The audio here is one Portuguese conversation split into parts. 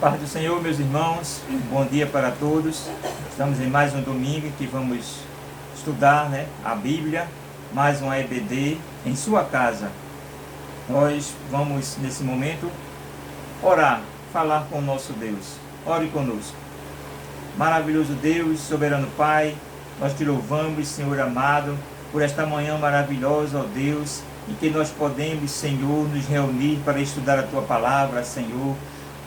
Paz do Senhor, meus irmãos, bom dia para todos. Estamos em mais um domingo em que vamos estudar, a Bíblia, mais um EBD em sua casa. Nós vamos, nesse momento, orar, falar com o nosso Deus. Ore conosco. Maravilhoso Deus, soberano Pai, nós te louvamos, Senhor amado, por esta manhã maravilhosa, ó Deus, em que nós podemos, Senhor, nos reunir para estudar a Tua palavra, Senhor.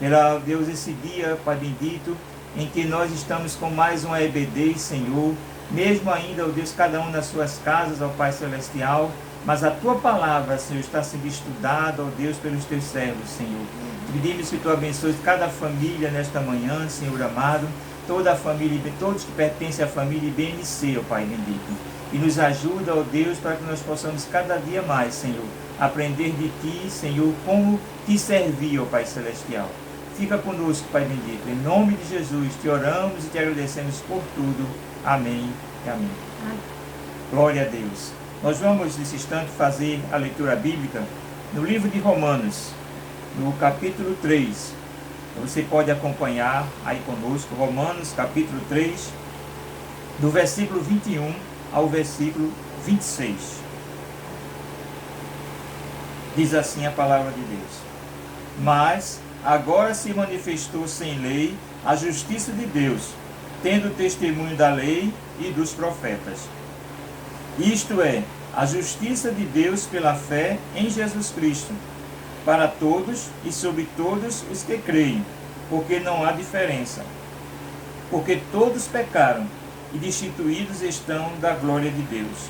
Pela Deus, esse dia, Pai bendito, em que nós estamos com mais um EBD, Senhor, mesmo ainda, ó Deus, cada um nas suas casas, ó Pai Celestial, mas a Tua palavra, Senhor, está sendo estudada, ó Deus, pelos Teus servos, Senhor. Pedimos que Tu abençoes cada família nesta manhã, Senhor amado, toda a família, todos que pertencem à família IBNC, ó Pai bendito. E nos ajuda, ó Deus, para que nós possamos cada dia mais, Senhor, aprender de Ti, Senhor, como Te servir, ó Pai Celestial. Fica conosco, Pai bendito. Em nome de Jesus, Te oramos e Te agradecemos por tudo. Amém e amém. Glória a Deus. Nós vamos, nesse instante, fazer a leitura bíblica no livro de Romanos, no capítulo 3. Você pode acompanhar aí conosco, Romanos, capítulo 3, do versículo 21 ao versículo 26. Diz assim a palavra de Deus: Mas agora se manifestou sem lei a justiça de Deus, tendo testemunho da lei e dos profetas. Isto é, a justiça de Deus pela fé em Jesus Cristo, para todos e sobre todos os que creem, porque não há diferença. Porque todos pecaram e destituídos estão da glória de Deus,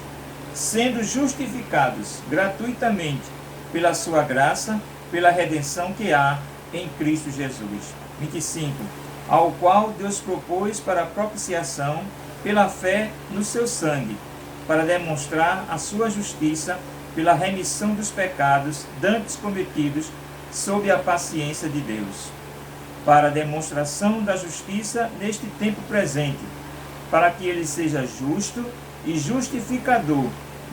sendo justificados gratuitamente pela sua graça, pela redenção que há em Cristo Jesus. 25. Ao qual Deus propôs para a propiciação pela fé no seu sangue, para demonstrar a sua justiça pela remissão dos pecados dantes cometidos sob a paciência de Deus, para a demonstração da justiça neste tempo presente, para que ele seja justo e justificador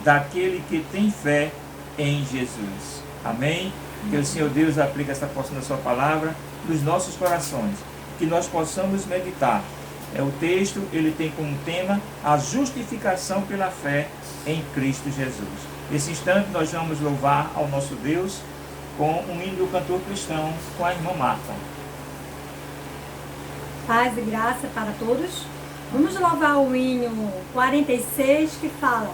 daquele que tem fé em Jesus. Amém? Que o Senhor Deus aplique essa porção da sua palavra nos nossos corações, que nós possamos meditar. O texto, ele tem como tema a justificação pela fé em Cristo Jesus. Nesse instante nós vamos louvar ao nosso Deus com um hino do cantor cristão com a irmã Marta. Paz e graça para todos. Vamos louvar o hino 46 que fala: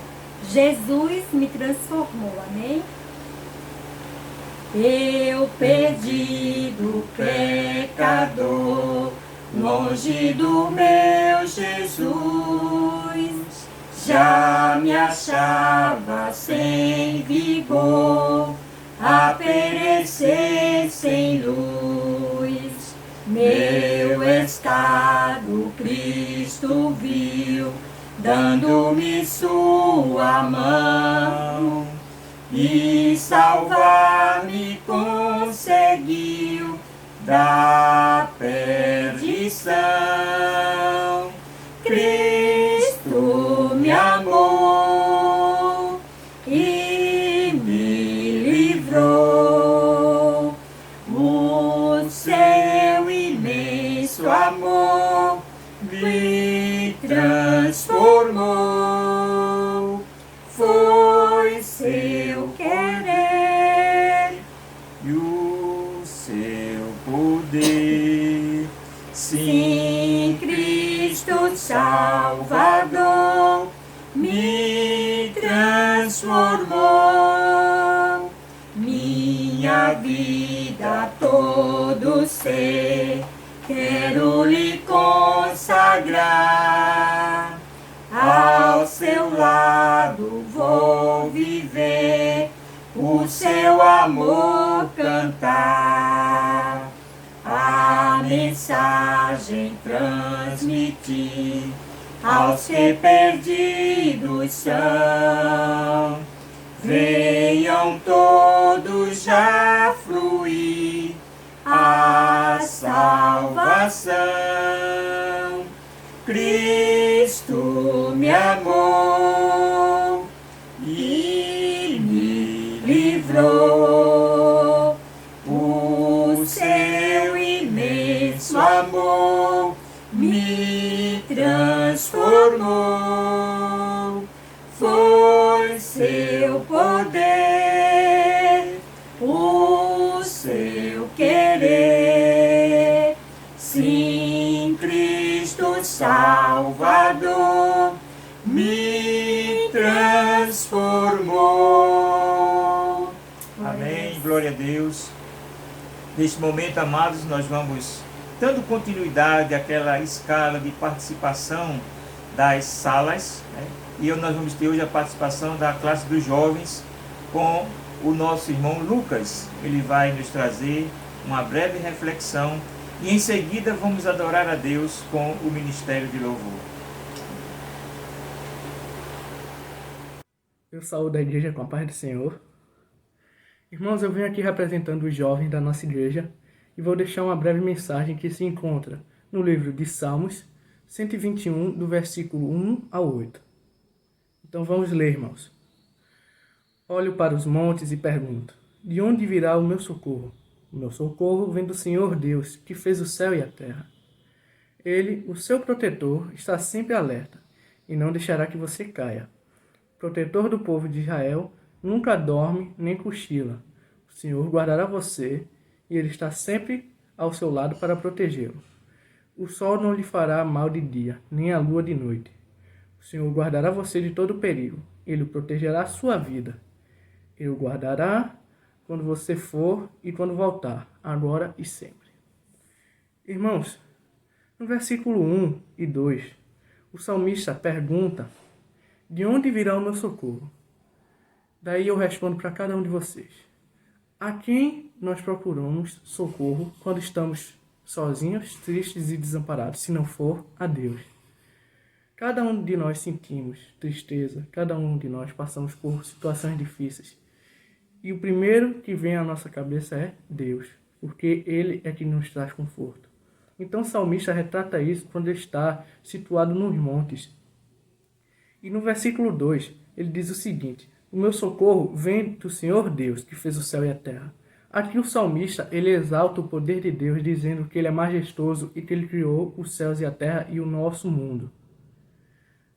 Jesus me transformou. Amém? Eu, perdido pecador, longe do meu Jesus, já me achava sem vigor, a perecer sem luz. Meu estado Cristo viu, dando-me sua mão, e salvar-me conseguiu da perdição. Cristo me amou e me livrou. O seu imenso amor me transformou. Foi seu querer E o seu poder. Sim, Cristo Salvador me transformou. Minha vida, todo ser, quero lhe consagrar. Ao seu lado vou viver, o seu amor cantar. A mensagem transmitir aos que perdidos são. Venham todos já fluir a salvação. Cristo me amou e me livrou. O seu imenso amor me transformou. Foi seu poder, o seu querer. Sim, Cristo Salvador me transformou. Amém. Glória a Deus. Neste momento, amados, nós vamos dando continuidade àquela escala de participação das salas, né? E nós vamos ter hoje a participação da classe dos jovens com o nosso irmão Lucas. Ele vai nos trazer uma breve reflexão e em seguida vamos adorar a Deus com o ministério de louvor. Eu saúdo a igreja com a paz do Senhor. Irmãos, eu venho aqui representando os jovens da nossa igreja e vou deixar uma breve mensagem que se encontra no livro de Salmos 121, do versículo 1 ao 8. Então vamos ler, irmãos. Olho para os montes e pergunto: de onde virá o meu socorro? O meu socorro vem do Senhor Deus, que fez o céu e a terra. Ele, o seu protetor, está sempre alerta e não deixará que você caia. O protetor do povo de Israel nunca dorme nem cochila. O Senhor guardará você e ele está sempre ao seu lado para protegê-lo. O sol não lhe fará mal de dia, nem a lua de noite. O Senhor guardará você de todo perigo. Ele protegerá a sua vida. Ele o guardará quando você for e quando voltar, agora e sempre. Irmãos, no versículo 1 e 2, o salmista pergunta: de onde virá o meu socorro? Daí eu respondo para cada um de vocês: a quem nós procuramos socorro quando estamos sozinhos, tristes e desamparados, se não for a Deus? Cada um de nós sentimos tristeza, cada um de nós passamos por situações difíceis. E o primeiro que vem à nossa cabeça é Deus, porque Ele é que nos traz conforto. Então o salmista retrata isso quando ele está situado nos montes. E no versículo 2, ele diz o seguinte: o meu socorro vem do Senhor Deus, que fez o céu e a terra. Aqui o salmista, ele exalta o poder de Deus, dizendo que ele é majestoso e que ele criou os céus e a terra e o nosso mundo.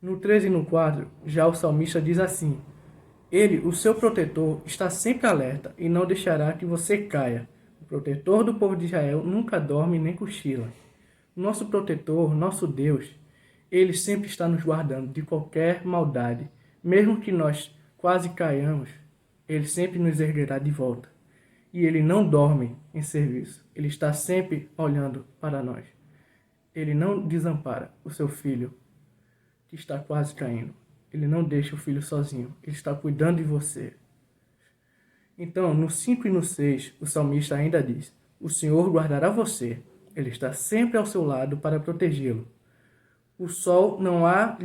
No 3 e no 4, já o salmista diz assim: ele, o seu protetor, está sempre alerta e não deixará que você caia. O protetor do povo de Israel nunca dorme nem cochila. Nosso protetor, nosso Deus, ele sempre está nos guardando de qualquer maldade. Mesmo que nós quase caiamos, ele sempre nos erguerá de volta. E ele não dorme em serviço. Ele está sempre olhando para nós. Ele não desampara o seu filho que está quase caindo. Ele não deixa o filho sozinho. Ele está cuidando de você. Então, no 5 e no 6, o salmista ainda diz: o Senhor guardará você. Ele está sempre ao seu lado para protegê-lo. O sol não há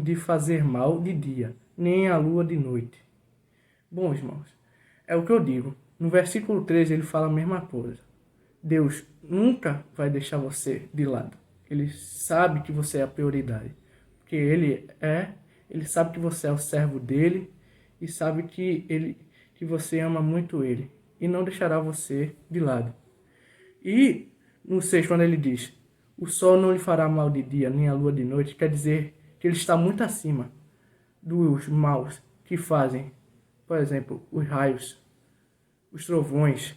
de fazer mal de dia, nem a lua de noite. Bom, irmãos, é o que eu digo. No versículo 13 ele fala a mesma coisa. Deus nunca vai deixar você de lado. Ele sabe que você é a prioridade. Porque ele sabe que você é o servo dele e sabe que você ama muito ele. E não deixará você de lado. E no 6, quando ele diz: o sol não lhe fará mal de dia, nem a lua de noite, quer dizer que ele está muito acima dos maus que fazem, por exemplo, os raios, os trovões.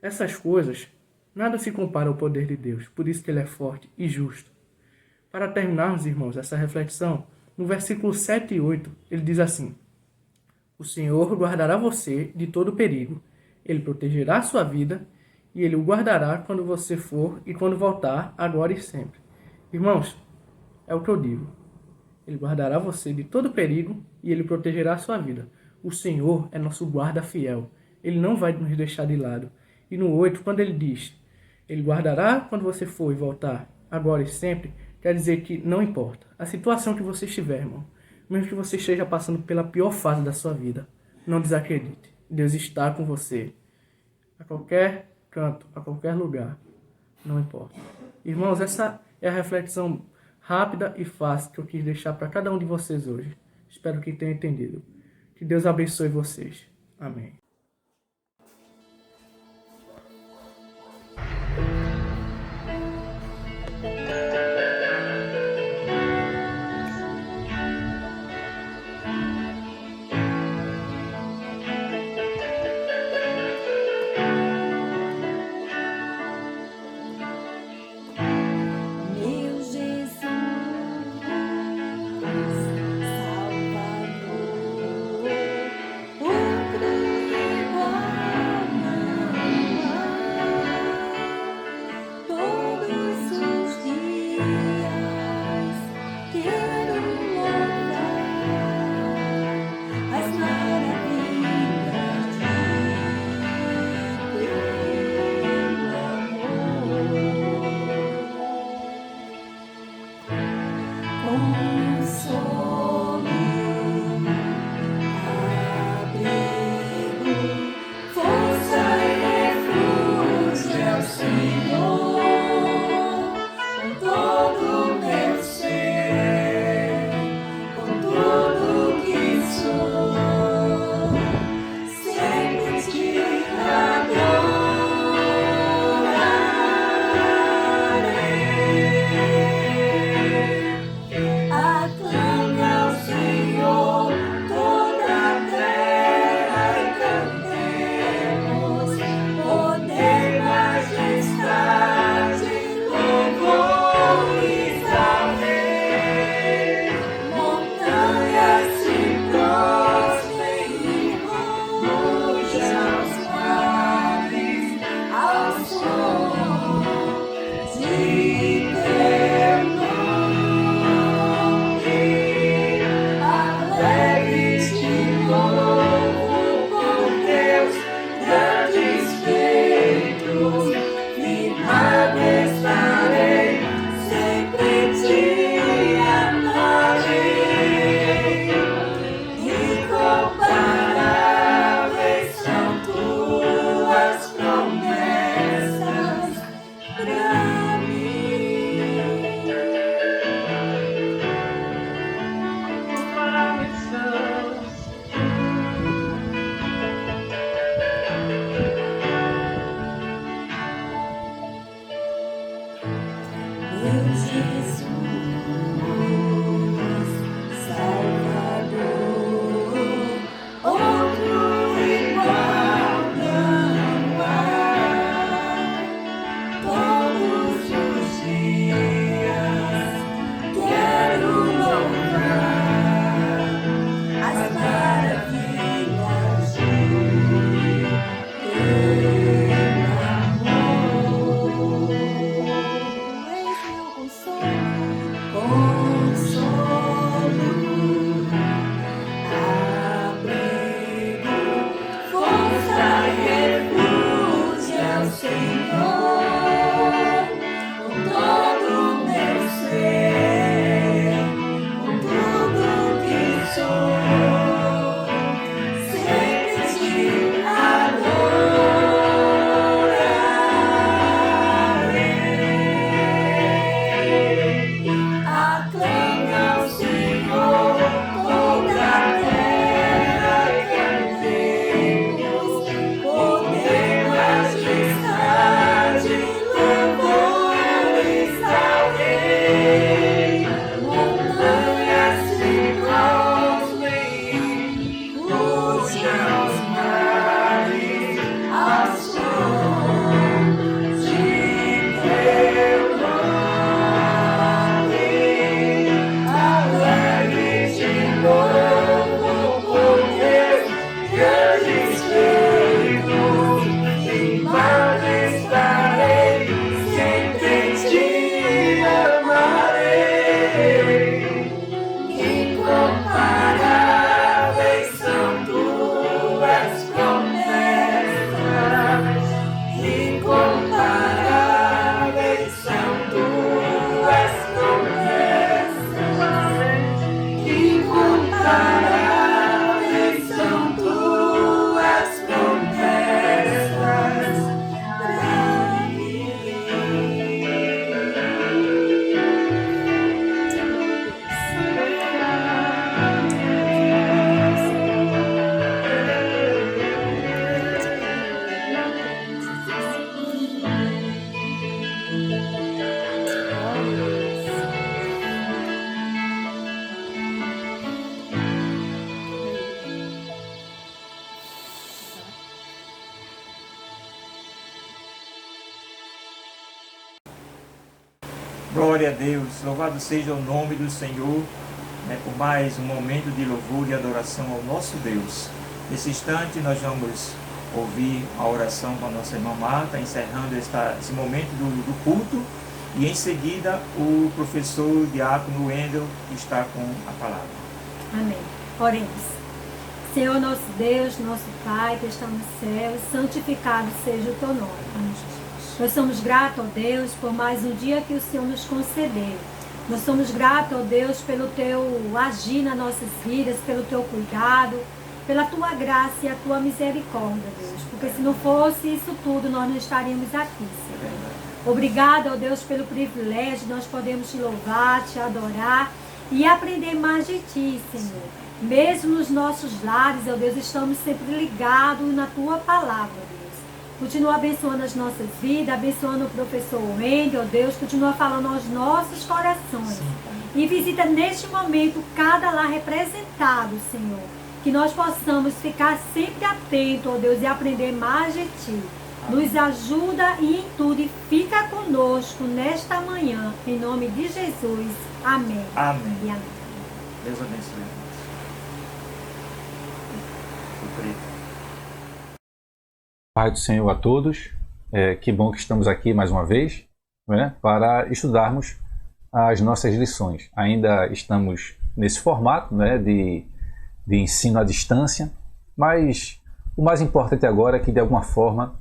Essas coisas, nada se compara ao poder de Deus, por isso que ele é forte e justo. Para terminarmos, irmãos, essa reflexão, no versículo 7 e 8, ele diz assim: o Senhor guardará você de todo perigo, ele protegerá a sua vida e ele o guardará quando você for e quando voltar, agora e sempre. Irmãos, é o que eu digo. Ele guardará você de todo perigo e ele protegerá a sua vida. O Senhor é nosso guarda fiel. Ele não vai nos deixar de lado. E no 8, quando ele diz: ele guardará quando você for e voltar, agora e sempre, quer dizer que não importa a situação que você estiver, irmão. Mesmo que você esteja passando pela pior fase da sua vida, não desacredite. Deus está com você. A qualquer canto, a qualquer lugar, não importa. Irmãos, essa é a reflexão rápida e fácil que eu quis deixar para cada um de vocês hoje. Espero que tenham entendido. Que Deus abençoe vocês. Amém. Glória a Deus, louvado seja o nome do Senhor, por mais um momento de louvor e adoração ao nosso Deus. Nesse instante nós vamos ouvir a oração com a nossa irmã Marta, encerrando esse momento do culto, e em seguida o professor Diácono Wendel está com a palavra. Amém. Oremos. Senhor nosso Deus, nosso Pai que está no céu, santificado seja o teu nome. Amém, Jesus. Nós somos gratos, ó Deus, por mais um dia que o Senhor nos concedeu. Nós somos gratos, ó Deus, pelo teu agir nas nossas vidas, pelo teu cuidado, pela tua graça e a tua misericórdia, Deus. Porque se não fosse isso tudo, nós não estaríamos aqui, Senhor. Obrigada, ó Deus, pelo privilégio de nós podemos te louvar, te adorar e aprender mais de ti, Senhor. Mesmo nos nossos lares, ó Deus, estamos sempre ligados na tua palavra, Deus. Continua abençoando as nossas vidas, abençoando o professor Wendel, ó Deus, continua falando aos nossos corações. E visita neste momento cada lar representado, Senhor. Que nós possamos ficar sempre atentos, ó Deus, e aprender mais de Ti. Nos ajuda e em tudo, e fica conosco nesta manhã, em nome de Jesus. Amém. Amém. E amém. Deus abençoe. Pai do Senhor a todos, que bom que estamos aqui mais uma vez, né, para estudarmos as nossas lições. Ainda estamos nesse formato, né, de ensino à distância, mas o mais importante agora é que de alguma forma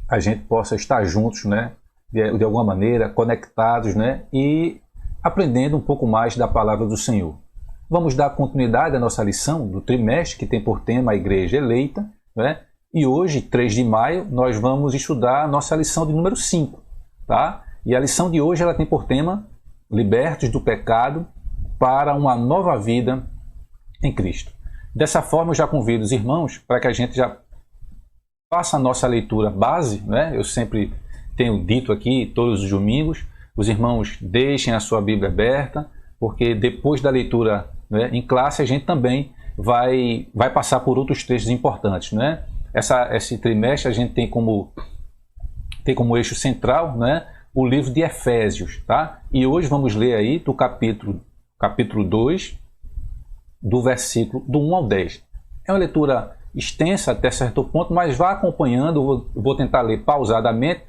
a gente possa estar juntos, né, de alguma maneira, conectados, né, e aprendendo um pouco mais da palavra do Senhor. Vamos dar continuidade à nossa lição do trimestre, que tem por tema a Igreja Eleita, né? E hoje, 3 de maio, nós vamos estudar a nossa lição de número 5. Tá? E a lição de hoje ela tem por tema Libertos do Pecado para uma Nova Vida em Cristo. Dessa forma, eu já convido os irmãos para que a gente já faça a nossa leitura base, né? Eu sempre tenho dito aqui, todos os domingos, os irmãos deixem a sua Bíblia aberta, porque depois da leitura, né, em classe, a gente também vai passar por outros textos importantes, né? Esse trimestre a gente tem como eixo central, né, o livro de Efésios, tá? E hoje vamos ler aí do capítulo 2, do versículo do 1 ao 10. É uma leitura extensa até certo ponto, mas vá acompanhando, vou tentar ler pausadamente,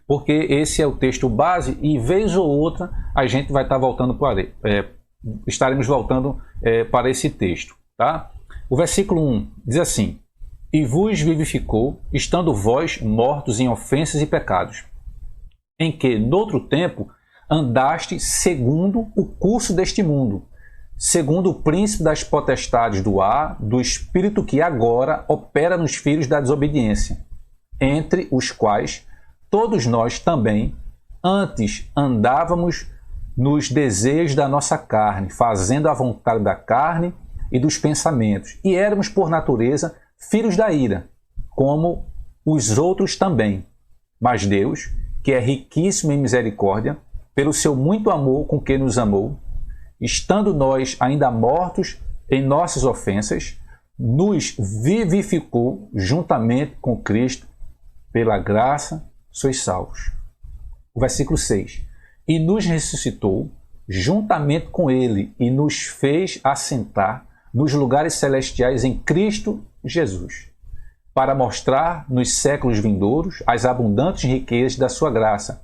porque esse é o texto base e vez ou outra a gente vai estar voltando estaremos voltando para esse texto, tá? O versículo 1 diz assim: E vos vivificou, estando vós mortos em ofensas e pecados, em que, noutro tempo, andaste segundo o curso deste mundo, segundo o príncipe das potestades do ar, do espírito que agora opera nos filhos da desobediência, entre os quais todos nós também antes andávamos nos desejos da nossa carne, fazendo a vontade da carne e dos pensamentos, e éramos por natureza filhos da ira, como os outros também. Mas Deus, que é riquíssimo em misericórdia, pelo seu muito amor com que nos amou, estando nós ainda mortos em nossas ofensas, nos vivificou juntamente com Cristo, pela graça sois salvos. O versículo 6. E nos ressuscitou juntamente com Ele e nos fez assentar nos lugares celestiais em Cristo Jesus, para mostrar nos séculos vindouros as abundantes riquezas da sua graça,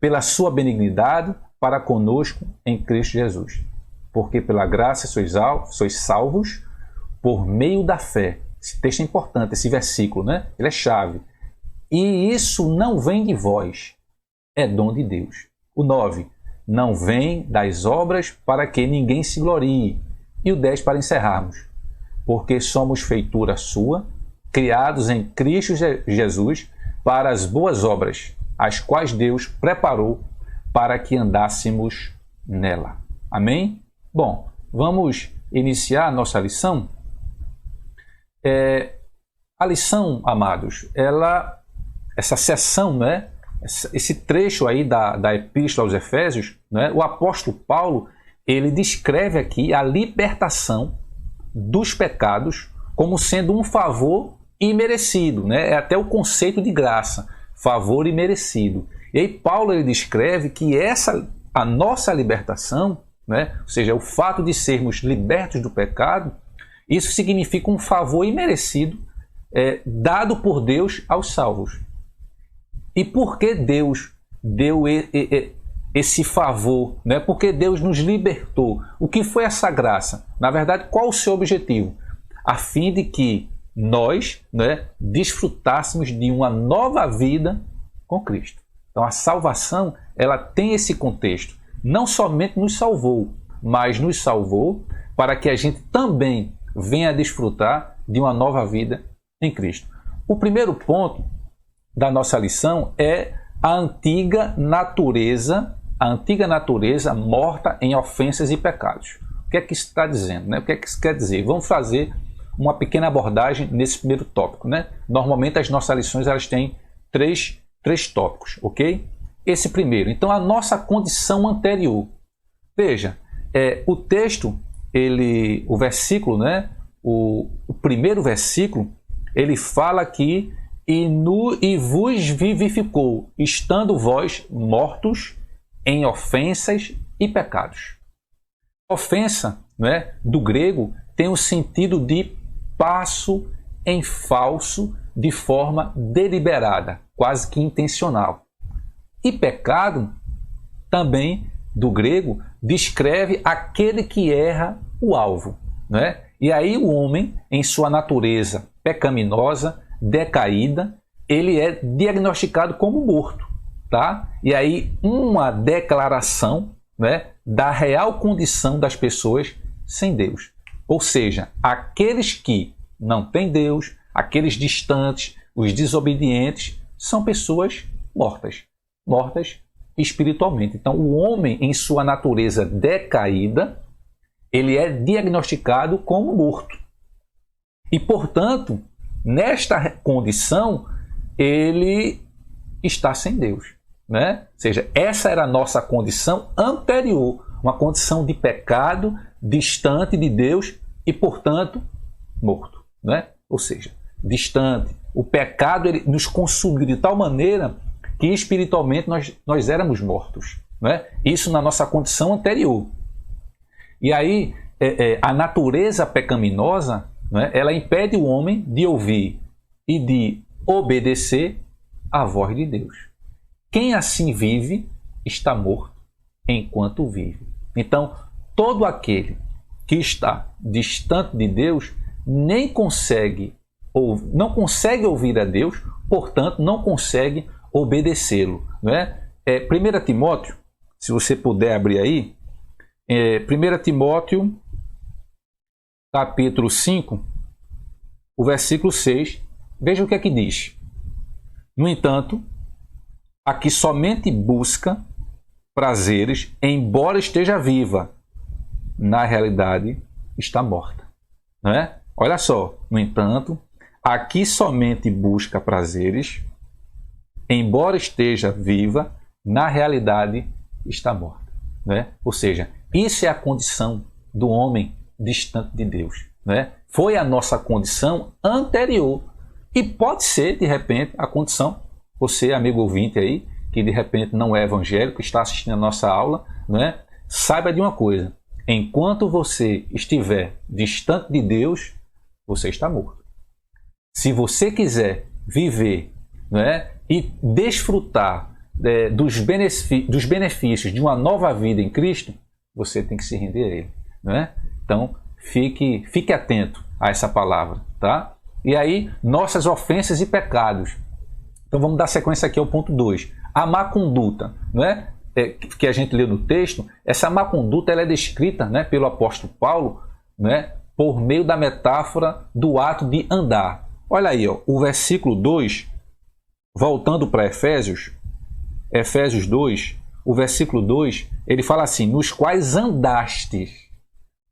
pela sua benignidade para conosco em Cristo Jesus. Porque pela graça sois salvos por meio da fé. Esse texto é importante, esse versículo, né? Ele é chave. E isso não vem de vós, é dom de Deus. O 9, não vem das obras para que ninguém se glorie. E o 10 para encerrarmos. Porque somos feitura sua, criados em Cristo Jesus para as boas obras, as quais Deus preparou para que andássemos nela. Amém? Bom, vamos iniciar a nossa lição. A lição, amados, essa seção, né? Esse trecho aí da Epístola aos Efésios, né? O apóstolo Paulo, ele descreve aqui a libertação dos pecados como sendo um favor imerecido, né? É até o conceito de graça, favor imerecido. E aí Paulo ele descreve que a nossa libertação, né? Ou seja, o fato de sermos libertos do pecado, isso significa um favor imerecido dado por Deus aos salvos. E por que Deus deu esse favor, né? Porque Deus nos libertou. O que foi essa graça? Na verdade, qual o seu objetivo? A fim de que nós, né, desfrutássemos de uma nova vida com Cristo. Então a salvação, ela tem esse contexto. Não somente nos salvou, mas nos salvou para que a gente também venha a desfrutar de uma nova vida em Cristo. O primeiro ponto da nossa lição é a antiga natureza morta em ofensas e pecados. O que é que isso está dizendo, né? O que é que isso quer dizer? Vamos fazer uma pequena abordagem nesse primeiro tópico, né? Normalmente as nossas lições elas têm três tópicos, ok? Esse primeiro, então a nossa condição anterior. Veja, o texto, o versículo, né? O primeiro versículo, ele fala aqui e vos vivificou, estando vós mortos em ofensas e pecados. Ofensa, né, do grego, tem o sentido de passo em falso de forma deliberada, quase que intencional. E pecado, também do grego, descreve aquele que erra o alvo, né? E aí o homem, em sua natureza pecaminosa, decaída, ele é diagnosticado como morto, tá? E aí uma declaração, né, da real condição das pessoas sem Deus. Ou seja, aqueles que não têm Deus, aqueles distantes, os desobedientes, são pessoas mortas espiritualmente. Então o homem, em sua natureza decaída, ele é diagnosticado como morto. E, portanto, nesta condição, ele está sem Deus. né? Ou seja, essa era a nossa condição anterior, uma condição de pecado, distante de Deus e, portanto, morto, né? Ou seja, distante. O pecado ele nos consumiu de tal maneira que espiritualmente nós éramos mortos, né? Isso na nossa condição anterior. E aí a natureza pecaminosa, né, ela impede o homem de ouvir e de obedecer à voz de Deus. Quem assim vive está morto enquanto vive. Então, todo aquele que está distante de Deus nem consegue ou não consegue ouvir a Deus, portanto, não consegue obedecê-lo, né? 1 Timóteo, se você puder abrir aí, 1 Timóteo, capítulo 5, o versículo 6, veja o que é que diz. No entanto, a que somente busca prazeres, embora esteja viva, na realidade está morta, né? Olha só, no entanto, a que somente busca prazeres, embora esteja viva, na realidade está morta, né? Ou seja, isso é a condição do homem distante de Deus, né? Foi a nossa condição anterior e pode ser, de repente, a condição, você, amigo ouvinte aí, que de repente não é evangélico, está assistindo a nossa aula, né? Saiba de uma coisa, enquanto você estiver distante de Deus, você está morto. Se você quiser viver, né, e desfrutar dos benefícios de uma nova vida em Cristo, você tem que se render a Ele, né? Então, fique atento a essa palavra, tá? E aí, nossas ofensas e pecados. Então, vamos dar sequência aqui ao ponto 2. A má conduta, né, que a gente leu no texto, essa má conduta ela é descrita, né, pelo apóstolo Paulo, né, por meio da metáfora do ato de andar. Olha aí, ó, o versículo 2, voltando para Efésios 2, o versículo 2, ele fala assim: nos quais andastes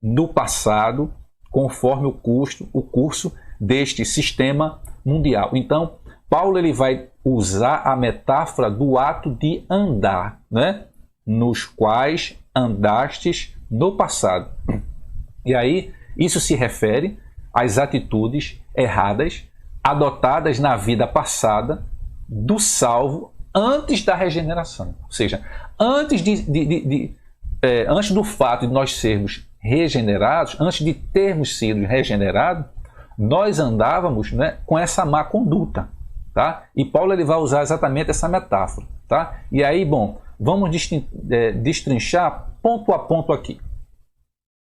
no passado, conforme o curso deste sistema mundial. Então, Paulo ele vai usar a metáfora do ato de andar, né? Nos quais andastes no passado. E aí, isso se refere às atitudes erradas adotadas na vida passada do salvo antes da regeneração. Ou seja, antes do fato de nós sermos regenerados, antes de termos sido regenerados, nós andávamos, né, com essa má conduta. Tá? E Paulo ele vai usar exatamente essa metáfora. Tá? E aí, bom, vamos destrinchar ponto a ponto aqui.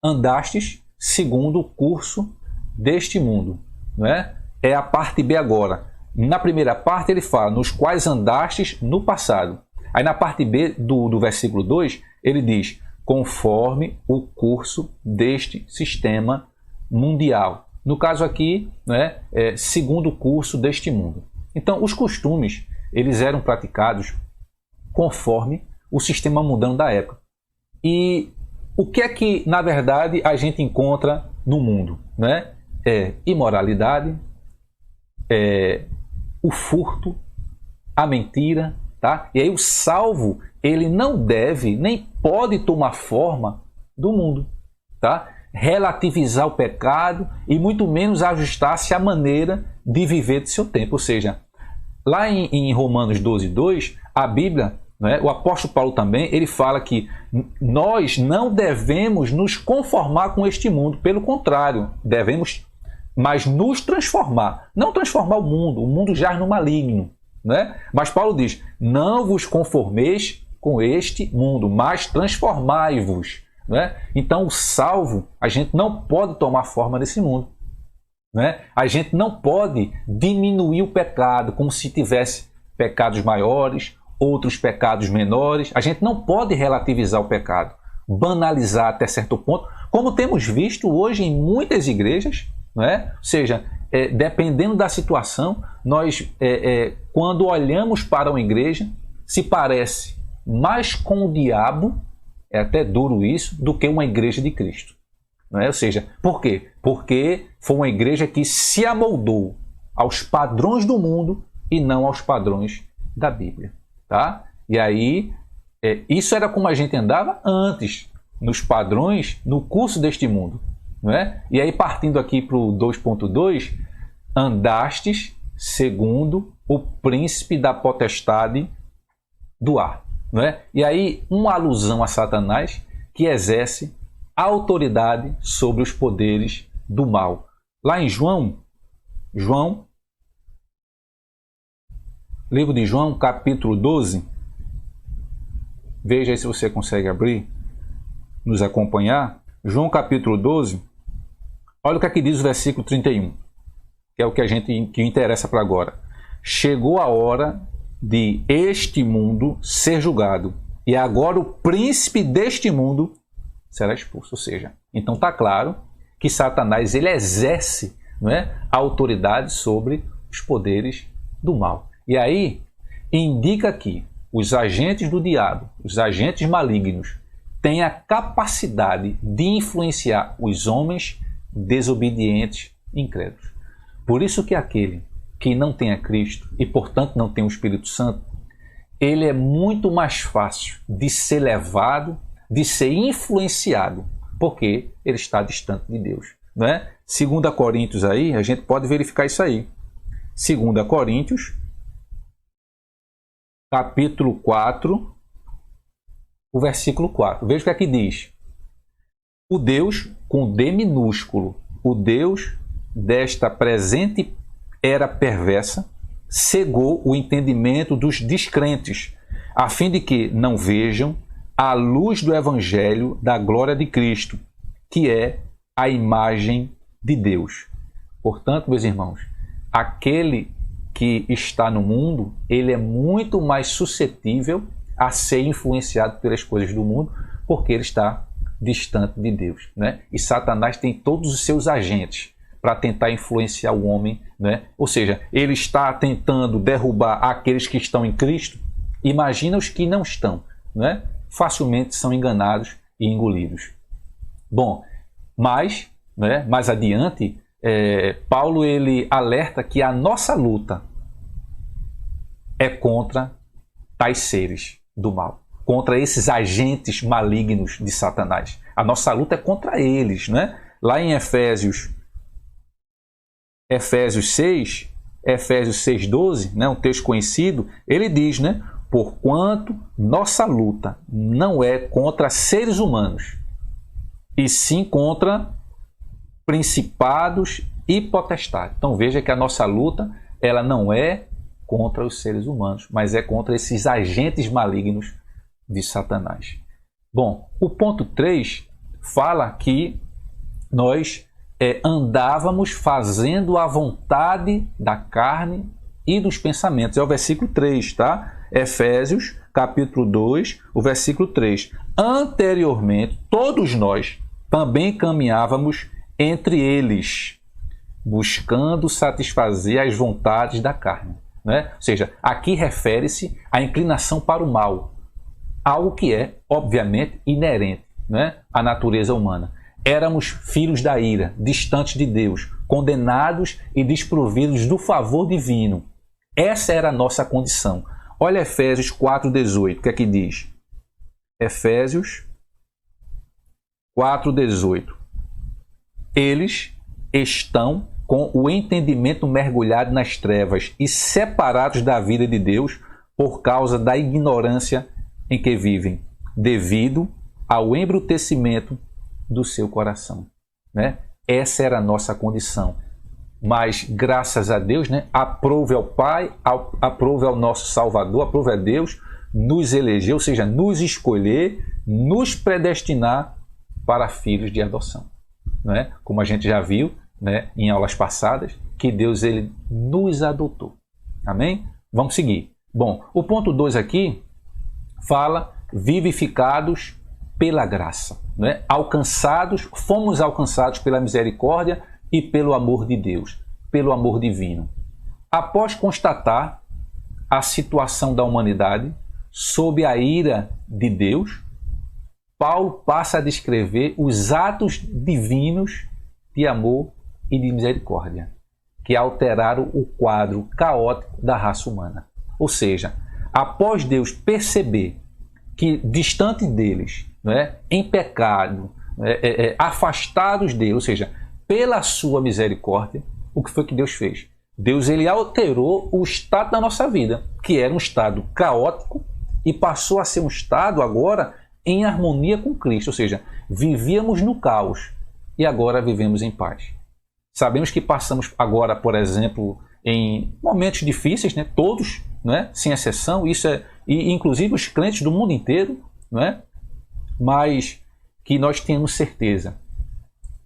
Andastes segundo o curso deste mundo. Né? É a parte B agora. Na primeira parte ele fala, nos quais andastes no passado. Aí na parte B do versículo 2, ele diz, conforme o curso deste sistema mundial. No caso aqui, né, segundo o curso deste mundo. Então, os costumes, eles eram praticados conforme o sistema mundano da época. E o que é que, na verdade, a gente encontra no mundo? Né? É imoralidade, o furto, a mentira, tá? E aí o salvo, ele não deve, nem pode tomar forma do mundo, tá? Relativizar o pecado e muito menos ajustar-se à maneira de viver do seu tempo. Ou seja, lá em Romanos 12:2, a Bíblia, né, o apóstolo Paulo também, ele fala que nós não devemos nos conformar com este mundo, pelo contrário, devemos mas nos transformar, não transformar o mundo jaz no maligno, né? Mas Paulo diz, não vos conformeis com este mundo, mas transformai-vos. Né? Então, o salvo, a gente não pode tomar forma desse mundo. Né? A gente não pode diminuir o pecado como se tivesse pecados maiores, outros pecados menores. A gente não pode relativizar o pecado, banalizar até certo ponto, como temos visto hoje em muitas igrejas. Né? Ou seja, dependendo da situação, nós, quando olhamos para uma igreja, se parece mais com o diabo, é até duro isso, do que uma igreja de Cristo. Não é? Ou seja, por quê? Porque foi uma igreja que se amoldou aos padrões do mundo e não aos padrões da Bíblia. Tá? E aí, isso era como a gente andava antes, nos padrões, no curso deste mundo. Não é? E aí, partindo aqui para o 2.2, andastes segundo o príncipe da potestade do ar. Não é? E aí, uma alusão a Satanás, que exerce autoridade sobre os poderes do mal. Lá em João, livro de João, capítulo 12, veja aí se você consegue abrir, nos acompanhar. João capítulo 12, olha o que aqui diz o versículo 31, que é o que interessa para agora. Chegou a hora de este mundo ser julgado, e agora o príncipe deste mundo será expulso. Ou seja, então está claro que Satanás ele exerce, não é, a autoridade sobre os poderes do mal. E aí indica que os agentes do diabo, os agentes malignos, têm a capacidade de influenciar os homens desobedientes e incrédulos. Por isso que aquele que não tem a Cristo e, portanto, não tem o Espírito Santo, ele é muito mais fácil de ser levado, de ser influenciado, porque ele está distante de Deus. Não é? 2 Coríntios aí, a gente pode verificar isso aí. 2 Coríntios, capítulo 4, o versículo 4. Veja o que aqui diz. O Deus, com D minúsculo, o Deus desta presente era perversa, cegou o entendimento dos descrentes, a fim de que não vejam a luz do Evangelho da glória de Cristo, que é a imagem de Deus. Portanto, meus irmãos, aquele que está no mundo, ele é muito mais suscetível a ser influenciado pelas coisas do mundo, porque ele está distante de Deus, né? E Satanás tem todos os seus agentes para tentar influenciar o homem, né? Ou seja, ele está tentando derrubar aqueles que estão em Cristo. Imagina os que não estão, né? Facilmente são enganados e engolidos. Bom, mas, né, mais adiante, Paulo ele alerta que a nossa luta é contra tais seres do mal, contra esses agentes malignos de Satanás. A nossa luta é contra eles, né? Lá em Efésios 6:12, né, um texto conhecido, ele diz, né, porquanto nossa luta não é contra seres humanos, e sim contra principados e potestades. Então veja que a nossa luta ela não é contra os seres humanos, mas é contra esses agentes malignos de Satanás. Bom, o ponto 3 fala que nós andávamos fazendo a vontade da carne e dos pensamentos. É o versículo 3, tá? Efésios, capítulo 2, o versículo 3. Anteriormente, todos nós também caminhávamos entre eles, buscando satisfazer as vontades da carne. Né? Ou seja, aqui refere-se à inclinação para o mal, algo que é, obviamente, inerente, né, à natureza humana. Éramos filhos da ira, distantes de Deus, condenados e desprovidos do favor divino. Essa era a nossa condição. Olha Efésios 4:18, o que é que diz? Efésios 4:18. Eles estão com o entendimento mergulhado nas trevas e separados da vida de Deus por causa da ignorância em que vivem, devido ao embrutecimento do seu coração, né? Essa era a nossa condição. Mas, graças a Deus, né, aprove ao Pai, aprove ao nosso Salvador, aprove a Deus, nos eleger, ou seja, nos escolher, nos predestinar para filhos de adoção. Né? Como a gente já viu, né, em aulas passadas, que Deus ele nos adotou. Amém? Vamos seguir. Bom, o ponto 2 aqui fala vivificados pela graça. Né? Fomos alcançados pela misericórdia e pelo amor de Deus, pelo amor divino. Após constatar a situação da humanidade sob a ira de Deus, Paulo passa a descrever os atos divinos de amor e de misericórdia, que alteraram o quadro caótico da raça humana. Ou seja, após Deus perceber que distante deles, né, em pecado, afastados dele, ou seja, pela sua misericórdia, o que foi que Deus fez? Deus ele alterou o estado da nossa vida, que era um estado caótico, e passou a ser um estado agora em harmonia com Cristo, ou seja, vivíamos no caos e agora vivemos em paz. Sabemos que passamos agora, por exemplo, em momentos difíceis, né? Todos, né? Sem exceção, e inclusive os crentes do mundo inteiro, né? Mas que nós tenhamos certeza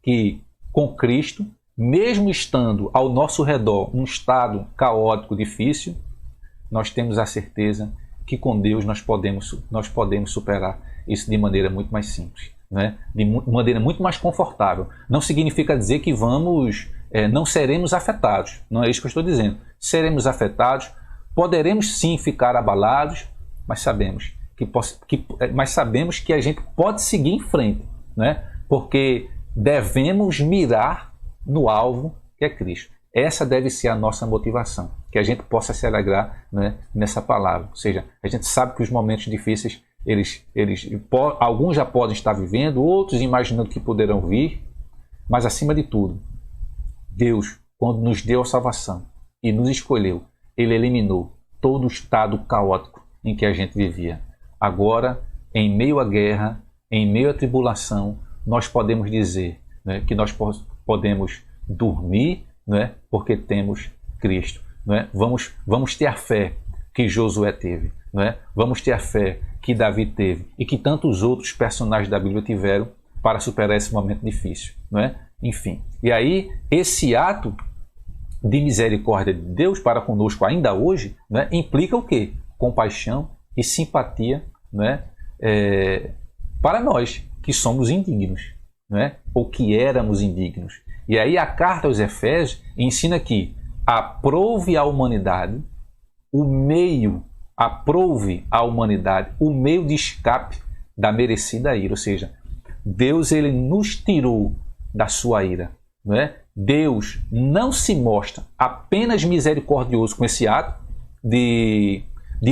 que com Cristo, mesmo estando ao nosso redor um estado caótico, difícil, nós temos a certeza que com Deus nós podemos superar isso de maneira muito mais simples, né? De maneira muito mais confortável. Não significa dizer que não seremos afetados, não é isso que eu estou dizendo. Seremos afetados, poderemos sim ficar abalados, mas sabemos que a gente pode seguir em frente, né? Porque devemos mirar no alvo que é Cristo. Essa deve ser a nossa motivação, que a gente possa se alegrar, né, nessa palavra. Ou seja, a gente sabe que os momentos difíceis, alguns já podem estar vivendo, outros imaginando que poderão vir, mas acima de tudo, Deus, quando nos deu a salvação e nos escolheu, Ele eliminou todo o estado caótico em que a gente vivia. Agora, em meio à guerra, em meio à tribulação, nós podemos dizer, né, que nós podemos dormir, né, porque temos Cristo. Né? Vamos ter a fé que Josué teve. Né? Vamos ter a fé que Davi teve e que tantos outros personagens da Bíblia tiveram para superar esse momento difícil. Né? Enfim, e aí esse ato de misericórdia de Deus para conosco ainda hoje, né, implica o quê? Compaixão e simpatia, né, para nós que somos indignos, né, ou que éramos indignos. E aí a carta aos Efésios ensina que aprove à humanidade o meio de escape da merecida ira. Ou seja, Deus ele nos tirou da sua ira. Não é? Deus não se mostra apenas misericordioso com esse ato de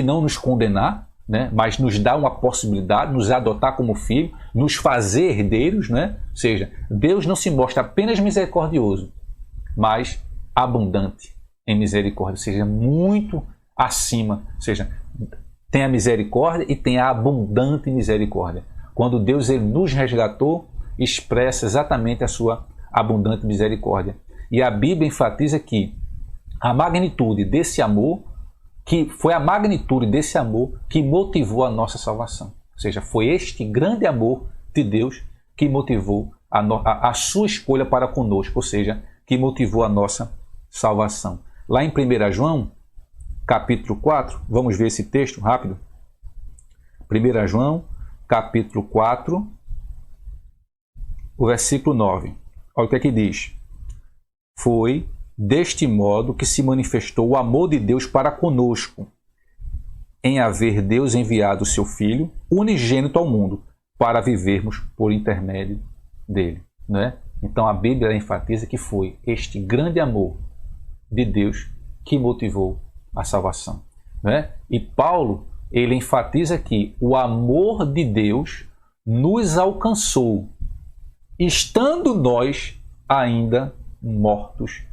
não nos condenar, né? Mas nos dá uma possibilidade, nos adotar como filho, nos fazer herdeiros. Né? Ou seja, Deus não se mostra apenas misericordioso, mas abundante em misericórdia, ou seja, muito acima, ou seja, tem a misericórdia e tem a abundante misericórdia. Quando Deus ele nos resgatou, expressa exatamente a sua abundante misericórdia. E a Bíblia enfatiza que a magnitude desse amor, que foi a magnitude desse amor que motivou a nossa salvação. Ou seja, foi este grande amor de Deus que motivou a sua escolha para conosco, ou seja, que motivou a nossa salvação. Lá em 1 João, capítulo 4, vamos ver esse texto rápido. 1 João, capítulo 4, o versículo 9. Olha o que é que diz. Foi deste modo que se manifestou o amor de Deus para conosco, em haver Deus enviado o seu Filho, unigênito ao mundo, para vivermos por intermédio dele. Né? Então a Bíblia enfatiza que foi este grande amor de Deus que motivou a salvação. Né? E Paulo, ele enfatiza que o amor de Deus nos alcançou, estando nós ainda mortos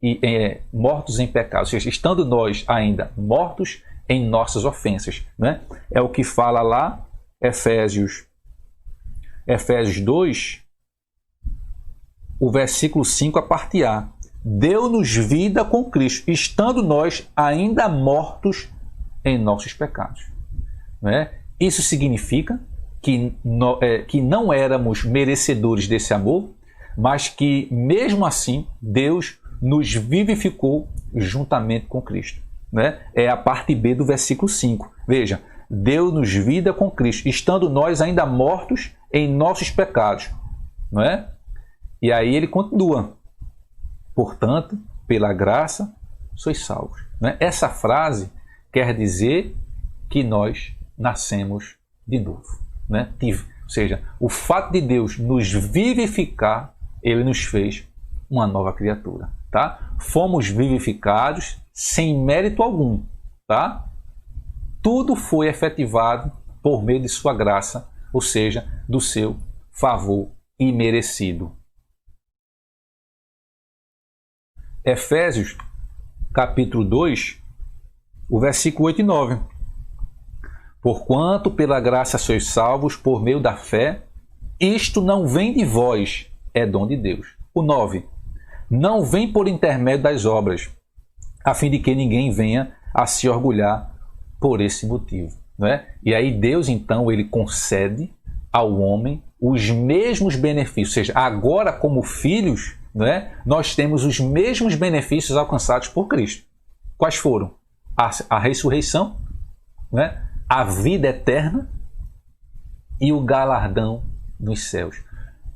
em pecado, ou seja, estando nós ainda mortos em nossas ofensas. Né? É o que fala lá, Efésios 2, o versículo 5, a parte A. Deu-nos vida com Cristo, estando nós ainda mortos em nossos pecados. Né? Isso significa que não éramos merecedores desse amor, mas que, mesmo assim, Deus nos vivificou juntamente com Cristo. Né? É a parte B do versículo 5. Veja, deu-nos vida com Cristo, estando nós ainda mortos em nossos pecados. Não é? E aí ele continua. Portanto, pela graça, sois salvos. Né? Essa frase quer dizer que nós nascemos de novo. Né? Ou seja, o fato de Deus nos vivificar, Ele nos fez uma nova criatura. Tá? Fomos vivificados sem mérito algum. Tá? tudo foi efetivado por meio de sua graça, ou seja, do seu favor imerecido. Efésios, capítulo 2, o versículo 8 e 9. Porquanto pela graça sois salvos por meio da fé, isto não vem de vós, é dom de Deus. O 9. Não vem por intermédio das obras, a fim de que ninguém venha a se orgulhar por esse motivo. Não é? E aí Deus, então, ele concede ao homem os mesmos benefícios. Ou seja, agora como filhos, não é? Nós temos os mesmos benefícios alcançados por Cristo. Quais foram? A ressurreição, não é? A vida eterna e o galardão nos céus.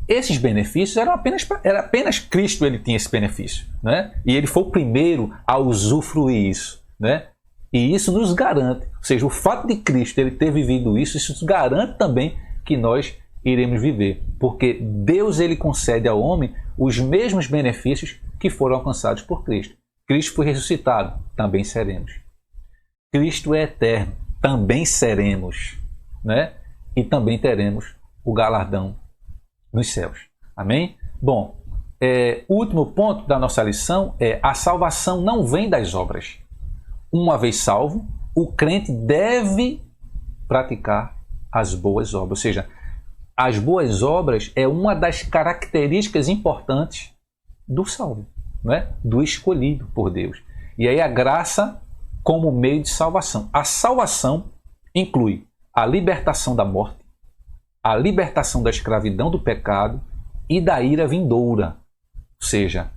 Esses benefícios era apenas Cristo, ele tinha esse benefício, né? E ele foi o primeiro a usufruir isso, né? E isso nos garante, ou seja, o fato de Cristo ele ter vivido isso nos garante também que nós iremos viver, porque Deus ele concede ao homem os mesmos benefícios que foram alcançados por Cristo. Cristo foi ressuscitado, também seremos. Cristo é eterno, também seremos, né? E também teremos o galardão nos céus. Amém? Bom, o último ponto da nossa lição é: a salvação não vem das obras. Uma vez salvo, o crente deve praticar as boas obras. Ou seja, as boas obras é uma das características importantes do salvo, não é? Do escolhido por Deus. E aí a graça como meio de salvação. A salvação inclui a libertação da morte, a libertação da escravidão do pecado e da ira vindoura. Ou seja,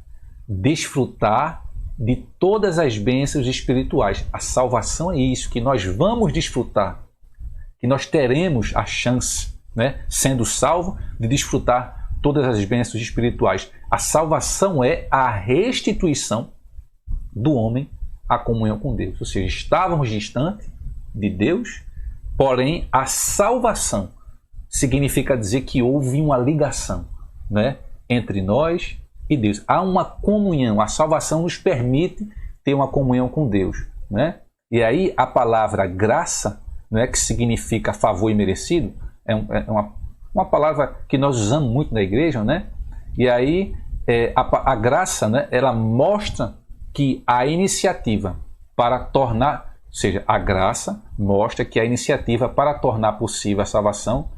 desfrutar de todas as bênçãos espirituais. A salvação é isso, que nós vamos desfrutar, que nós teremos a chance, né, sendo salvo, de desfrutar todas as bênçãos espirituais. A salvação é a restituição do homem à comunhão com Deus. Ou seja, estávamos distantes de Deus, porém a salvação significa dizer que houve uma ligação, né, entre nós e Deus. Há uma comunhão. A salvação nos permite ter uma comunhão com Deus, né? E aí a palavra graça, né, que significa favor imerecido, é uma palavra que nós usamos muito na igreja, né? E aí a graça, né, ela mostra que a iniciativa para tornar, ou seja, a graça mostra que a iniciativa para tornar possível a salvação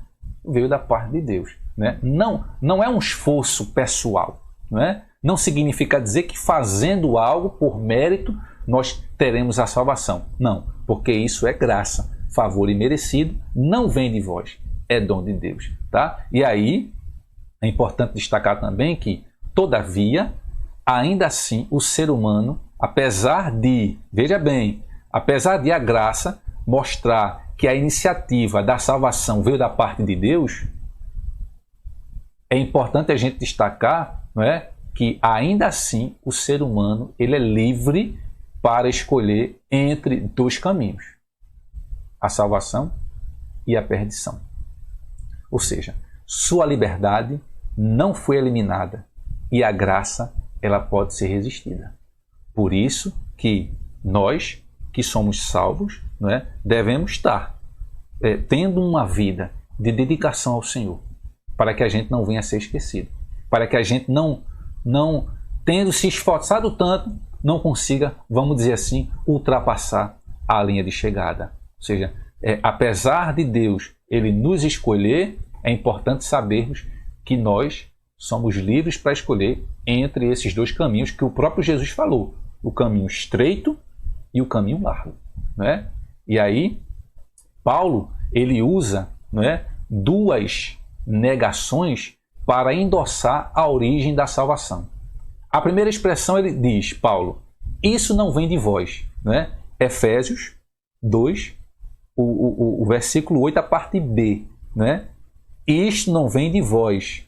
veio da parte de Deus, né? Não é um esforço pessoal, né? Não significa dizer que fazendo algo por mérito nós teremos a salvação. Não, porque isso é graça, favor imerecido, não vem de vós, é dom de Deus, tá? E aí é importante destacar também que, todavia, ainda assim o ser humano, apesar de, veja bem, apesar de a graça mostrar que a iniciativa da salvação veio da parte de Deus, é importante a gente destacar, não é, que ainda assim o ser humano ele é livre para escolher entre dois caminhos: a salvação e a perdição. Ou seja, sua liberdade não foi eliminada e a graça ela pode ser resistida. Por isso que nós que somos salvos, não é, devemos estar tendo uma vida de dedicação ao Senhor, para que a gente não venha a ser esquecido, para que a gente não tendo se esforçado tanto, não consiga, vamos dizer assim, ultrapassar a linha de chegada. Ou seja, apesar de Deus ele nos escolher, é importante sabermos que nós somos livres para escolher entre esses dois caminhos que o próprio Jesus falou: o caminho estreito e o caminho largo, né? E aí Paulo ele usa, né, duas negações para endossar a origem da salvação. A primeira expressão ele diz, Paulo, isso não vem de vós, né? Efésios 2, o versículo 8, a parte B, né? Isto não vem de vós,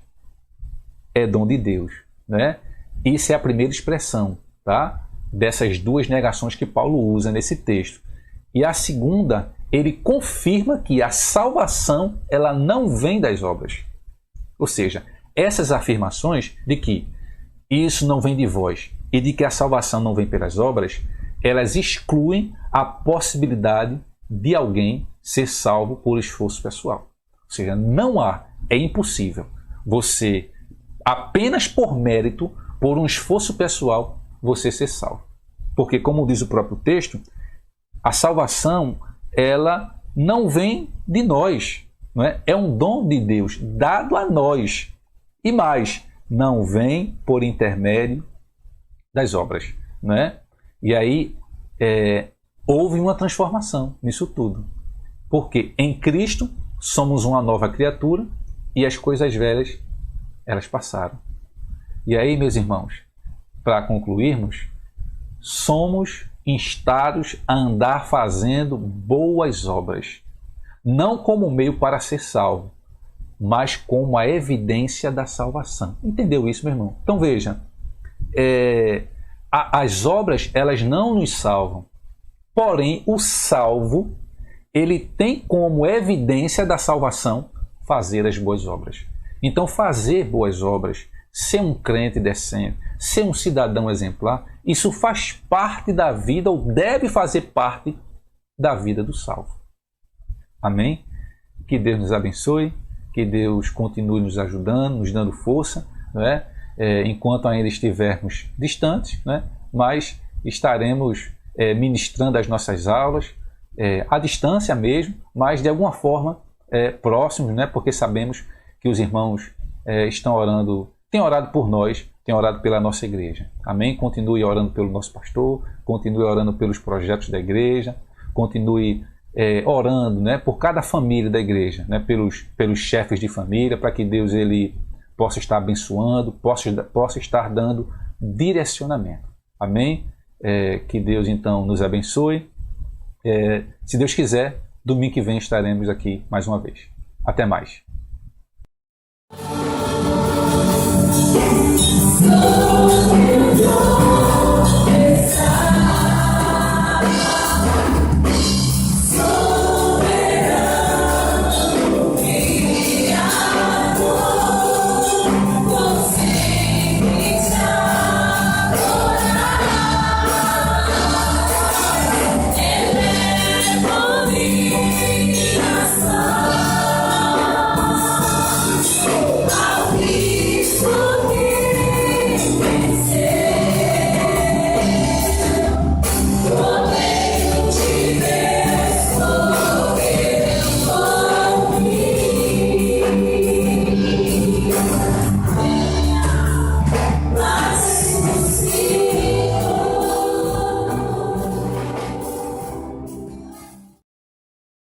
é dom de Deus, né? Isso é a primeira expressão, tá? Dessas duas negações que Paulo usa nesse texto. E a segunda, ele confirma que a salvação ela não vem das obras. Ou seja, essas afirmações de que isso não vem de vós e de que a salvação não vem pelas obras, elas excluem a possibilidade de alguém ser salvo por esforço pessoal. Ou seja, não há, é impossível você, apenas por mérito, por um esforço pessoal, você ser salvo. Porque, como diz o próprio texto, a salvação, ela não vem de nós, não é? É um dom de Deus dado a nós. E mais, não vem por intermédio das obras, não é? E aí houve uma transformação nisso tudo. Porque em Cristo somos uma nova criatura e as coisas velhas, elas passaram. E aí, meus irmãos, para concluirmos, somos instados a andar fazendo boas obras, não como meio para ser salvo, mas como a evidência da salvação. Entendeu isso, meu irmão? Então veja, as obras, elas não nos salvam, porém o salvo, ele tem como evidência da salvação fazer as boas obras. Então fazer boas obras, ser um crente decente, ser um cidadão exemplar, isso faz parte da vida, ou deve fazer parte da vida do salvo. Amém? Que Deus nos abençoe, que Deus continue nos ajudando, nos dando força, não é? Enquanto ainda estivermos distantes, né? Mas estaremos ministrando as nossas aulas, à distância mesmo, mas de alguma forma próximos, né? Porque sabemos que os irmãos estão orando, têm orado por nós, têm orado pela nossa igreja. Amém? Continue orando pelo nosso pastor, continue orando pelos projetos da igreja, continue orando, né, por cada família da igreja, né, pelos chefes de família, para que Deus ele possa estar abençoando, possa estar dando direcionamento. Amém? Que Deus então nos abençoe. Se Deus quiser, domingo que vem estaremos aqui mais uma vez. Até mais. So